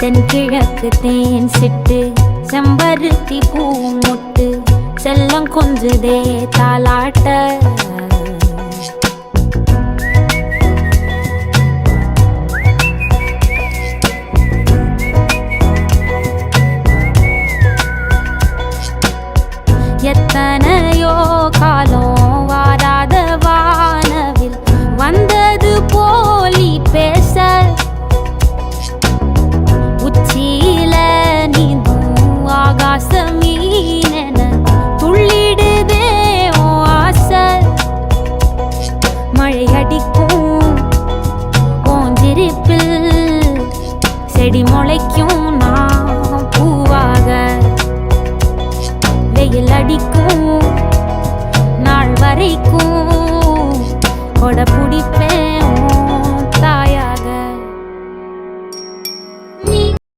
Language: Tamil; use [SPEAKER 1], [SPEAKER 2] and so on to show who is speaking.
[SPEAKER 1] தென்கிழக்கு தேன் சிட்டு செம்பருத்தி பூ முட்டு செல்லம் கொஞ்சுதே தாலாட்ட எத்தனையோ காலம் வாராத வானவில் வந்தது போலி பேச உச்சியில நீந்தும் ஆகாச மீனென துள்ளிடுதே உன் ஆசை மழை அடிக்கும் உன் சிரிப்பில் செடி முளைக்கும் நான் பூவாக வெயில் அடிக்கும் நாள் வரைக்கும்